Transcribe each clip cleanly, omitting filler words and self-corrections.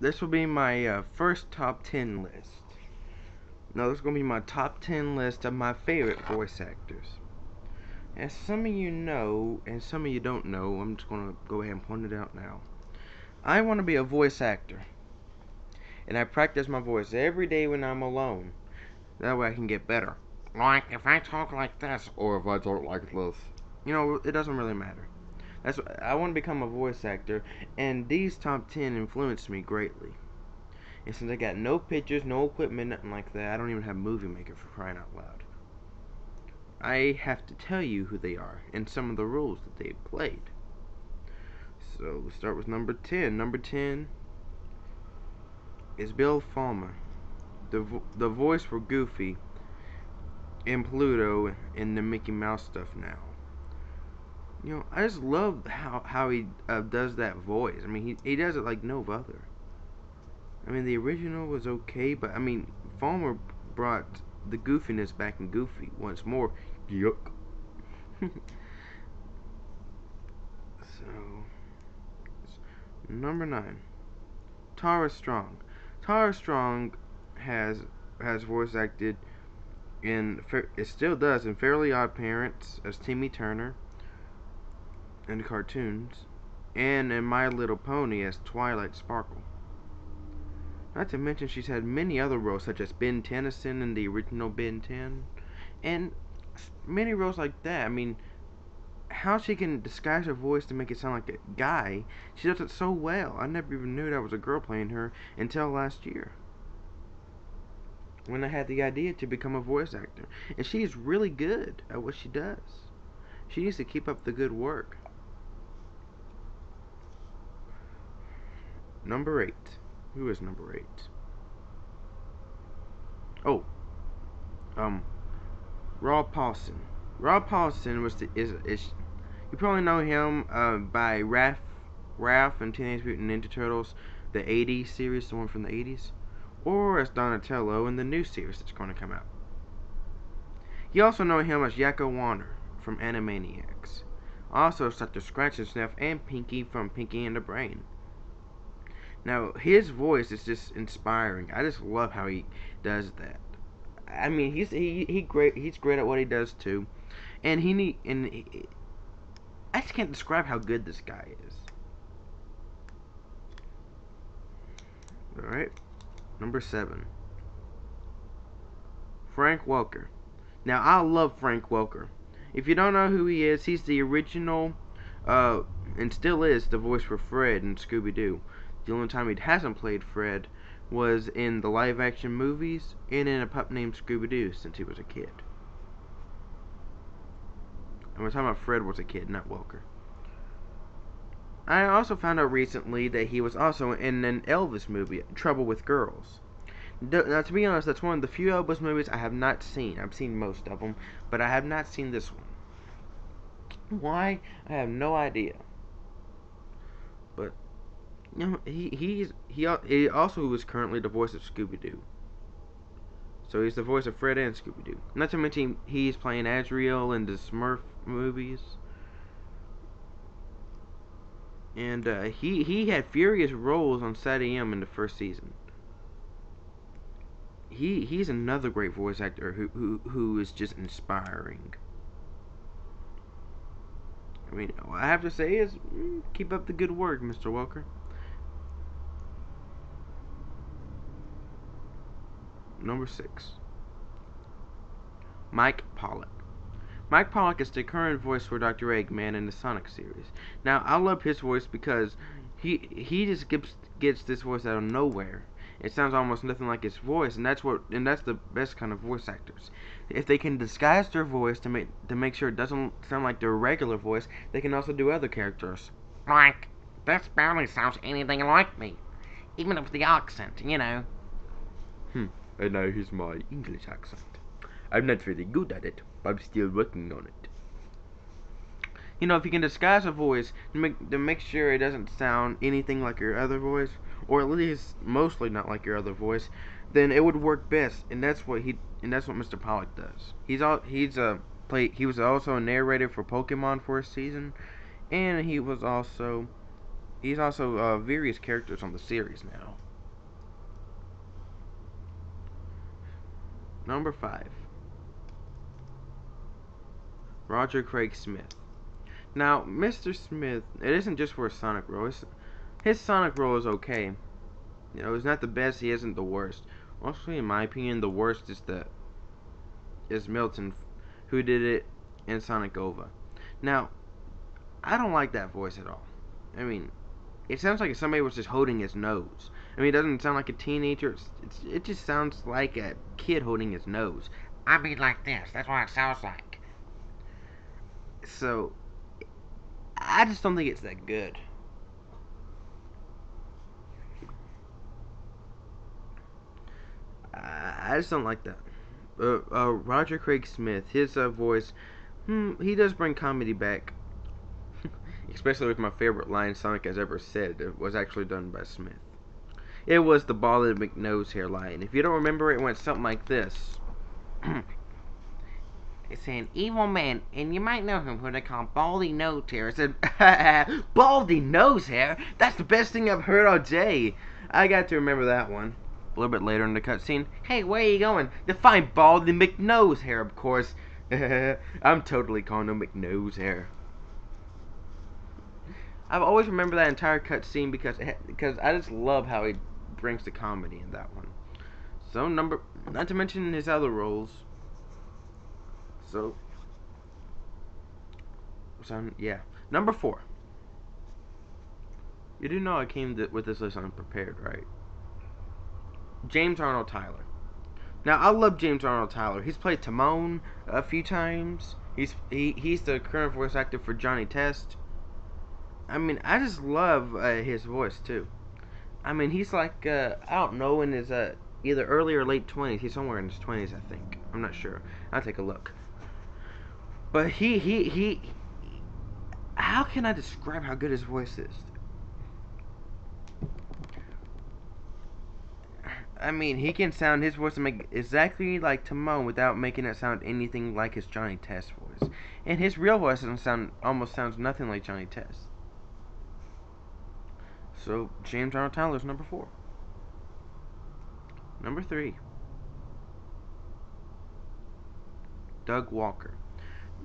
this will be my first top 10 list. Now, this is going to be my top 10 list of my favorite voice actors. As some of you know, and some of you don't know, I'm just going to go ahead and point it out now. I want to be a voice actor. And I practice my voice every day when I'm alone. That way I can get better. Like, if I talk like this, or if I talk like this. You know, it doesn't really matter. I want to become a voice actor, and these top 10 influenced me greatly. And since I got no pictures, no equipment, nothing like that, I don't even have Movie Maker for crying out loud. I have to tell you who they are, and some of the roles that they played. So, let's start with number 10. Number 10 is Bill Fulmer, the voice for Goofy and Pluto in the Mickey Mouse stuff now. You know, I just love how he does that voice. I mean, he does it like no other. I mean, the original was okay, but I mean, Fulmer brought the goofiness back in Goofy once more. Yuck. So, number 9, Tara Strong. Tara Strong has voice acted in, it still does, in Fairly Odd Parents as Timmy Turner in cartoons, and in My Little Pony as Twilight Sparkle. Not to mention she's had many other roles such as Ben Tennyson in the original Ben 10, and many roles like that. I mean, how she can disguise her voice to make it sound like a guy, she does it so well. I never even knew that was a girl playing her until last year, when I had the idea to become a voice actor. And she is really good at what she does. She needs to keep up the good work. Number 8. Who is number 8? Oh, Rob Paulsen. Rob Paulsen is you probably know him by Raph and Teenage Mutant Ninja Turtles, the '80s series, the one from the '80s, or as Donatello in the new series that's going to come out. You also know him as Yakko Warner from Animaniacs. Also, Dr. Scratch and Sniff and Pinky from Pinky and the Brain. Now, his voice is just inspiring. I just love how he does that. I mean, he's great at what he does too, and I just can't describe how good this guy is. All right, number 7, Frank Welker. Now, I love Frank Welker. If you don't know who he is, he's the original, and still is, the voice for Fred in Scooby-Doo. The only time he hasn't played Fred was in the live-action movies and in A Pup Named Scooby-Doo since he was a kid. And we're talking about Fred was a kid, not Welker. I also found out recently that he was also in an Elvis movie, Trouble with Girls. Now, to be honest, that's one of the few Elvis movies I have not seen. I've seen most of them, but I have not seen this one. Why? I have no idea. But you know, he also is currently the voice of Scooby-Doo. So he's the voice of Fred and Scooby-Doo. Not to mention he's playing Azrael in the Smurf movies. And he had furious roles on SatAM in the first season. He's another great voice actor who is just inspiring. I mean, all I have to say is keep up the good work, Mr. Welker. Number 6, Mike Pollock. Mike Pollock is the current voice for Dr. Eggman in the Sonic series. Now, I love his voice because he just gets this voice out of nowhere. It sounds almost nothing like his voice, and that's the best kind of voice actors. If they can disguise their voice to make sure it doesn't sound like their regular voice, they can also do other characters. Like, this barely sounds anything like me. Even with the accent, you know. And now here's my English accent. I'm not very good at it, but I'm still working on it. You know, if you can disguise a voice to make sure it doesn't sound anything like your other voice, or at least mostly not like your other voice, then it would work best. And that's what Mr. Pollock does. He was also a narrator for Pokemon for a season, and he's also various characters on the series now. Number 5. Roger Craig Smith. Now, Mr. Smith, it isn't just for his Sonic role. His Sonic role is okay. You know, he's not the best, he isn't the worst. Mostly, in my opinion, the worst is Milton, who did it in Sonic OVA. Now, I don't like that voice at all. I mean, it sounds like if somebody was just holding his nose. I mean, it doesn't sound like a teenager. It just sounds like a kid holding his nose. I mean like this. That's what it sounds like. So, I just don't think it's that good. I just don't like that. Roger Craig Smith, his voice, he does bring comedy back. Especially with my favorite line Sonic has ever said. It was actually done by Smith. It was the Baldy McNose hair line. If you don't remember, it went something like this. It's an evil man, and you might know him who they call Baldy Nose Hair. I said, Baldy Nose Hair? That's the best thing I've heard all day. I got to remember that one. A little bit later in the cutscene. Hey, where are you going? To find Baldy McNose Hair, of course. I'm totally calling him McNose Hair. I've always remembered that entire cutscene because I just love how he brings the comedy in that one. So not to mention his other roles. So yeah, number 4. You do know I came with this list unprepared, right? James Arnold Tyler. Now I love James Arnold Tyler. He's played Timon a few times. He's the current voice actor for Johnny Test. I mean, I just love his voice too. I mean, he's like I don't know, in his either early or late 20s. He's somewhere in his 20s, I think. I'm not sure. I'll take a look. But he how can I describe how good his voice is? I mean, he can sound his voice to make exactly like Timon without making it sound anything like his Johnny Test voice. And his real voice almost sounds nothing like Johnny Test. So, James Arnold Tyler is number 4. Number 3. Doug Walker.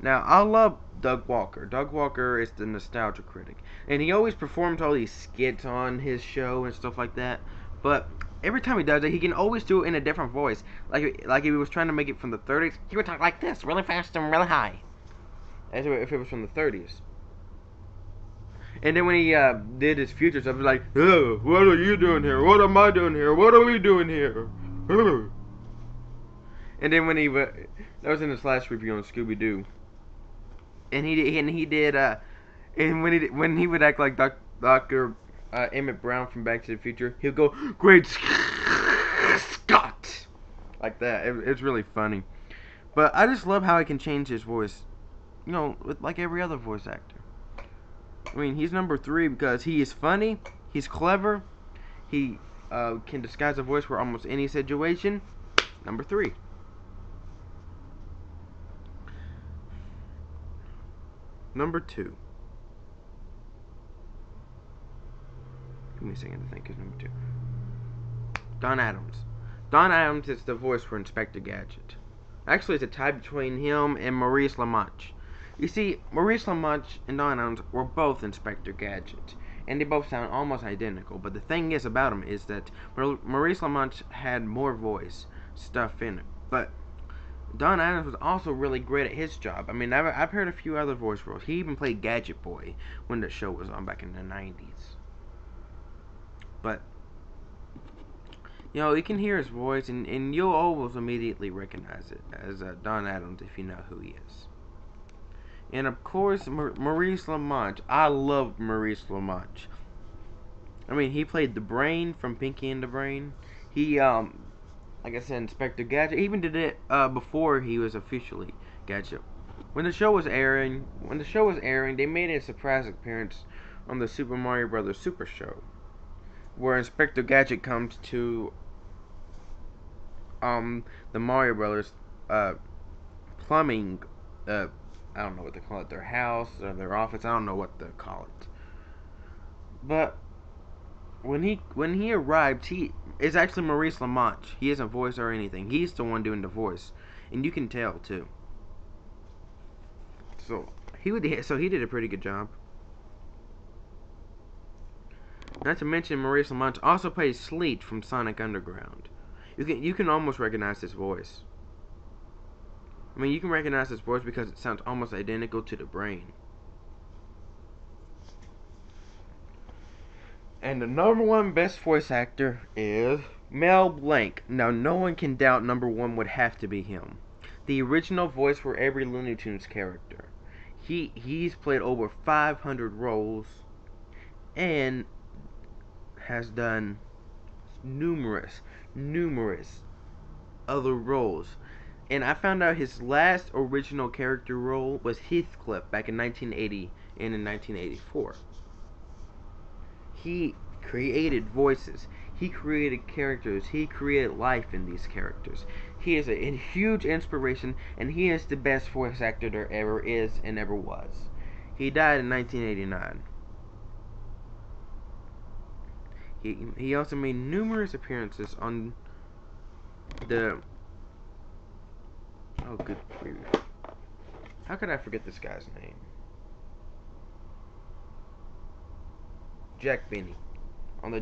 Now, I love Doug Walker. Doug Walker is the nostalgia critic. And he always performs all these skits on his show and stuff like that. But every time he does it, he can always do it in a different voice. Like if he was trying to make it from the 30s, he would talk like this, really fast and really high. As if it was from the 30s. And then when he did his future stuff, he was like, what are you doing here? What am I doing here? What are we doing here? And then when that was in his last review on Scooby-Doo. And when he would act like Dr. Emmett Brown from Back to the Future, he'll go, Great Scott! Like that. It's really funny. But I just love how he can change his voice. You know, like every other voice actor. I mean, he's number 3 because he is funny, he's clever, he can disguise a voice for almost any situation. Number 3. Number 2. Give me a second to think. Is number 2. Don Adams. Don Adams is the voice for Inspector Gadget. Actually, it's a tie between him and Maurice LaManche. You see, Maurice LaManche and Don Adams were both Inspector Gadget, and they both sound almost identical. But the thing is about them is that Maurice LaManche had more voice stuff in it. But Don Adams was also really great at his job. I mean, I've heard a few other voice roles. He even played Gadget Boy when the show was on back in the 90s. But, you know, you can hear his voice, and you'll always immediately recognize it as Don Adams if you know who he is. And of course, Maurice LaManche. I love Maurice LaManche. I mean, he played the Brain from Pinky and the Brain. He, like I said, Inspector Gadget. He even did it before he was officially Gadget. When the show was airing, they made a surprise appearance on the Super Mario Bros. Super Show, where Inspector Gadget comes to the Mario Brothers plumbing I don't know what they call it, their house or their office. I don't know what they call it. But when he arrived, he is actually Maurice LaMonte. He isn't voice or anything. He's the one doing the voice, and you can tell too. So he did a pretty good job. Not to mention Maurice LaMonte also plays Sleet from Sonic Underground. You can almost recognize his voice. I mean, you can recognize his voice because it sounds almost identical to the brain. And the #1 best voice actor is Mel Blanc. Now, no one can doubt #1 would have to be him. The original voice for every Looney Tunes character. He's played over 500 roles and has done numerous other roles. And I found out his last original character role was Heathcliff back in 1980 and in 1984. He created voices. He created characters. He created life in these characters. He is a huge inspiration, and he is the best voice actor there ever is and ever was. He died in 1989. He also made numerous appearances on the... Oh, good grief. How could I forget this guy's name? Jack Benny.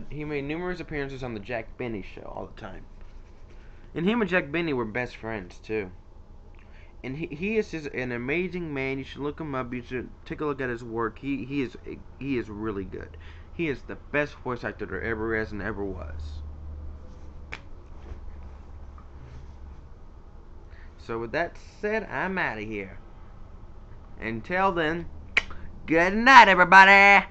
He made numerous appearances on the Jack Benny show all the time. And him and Jack Benny were best friends too. And he is just an amazing man. You should look him up. You should take a look at his work. He is really good. He is the best voice actor there ever is and ever was. So with that said, I'm out of here. Until then, good night, everybody.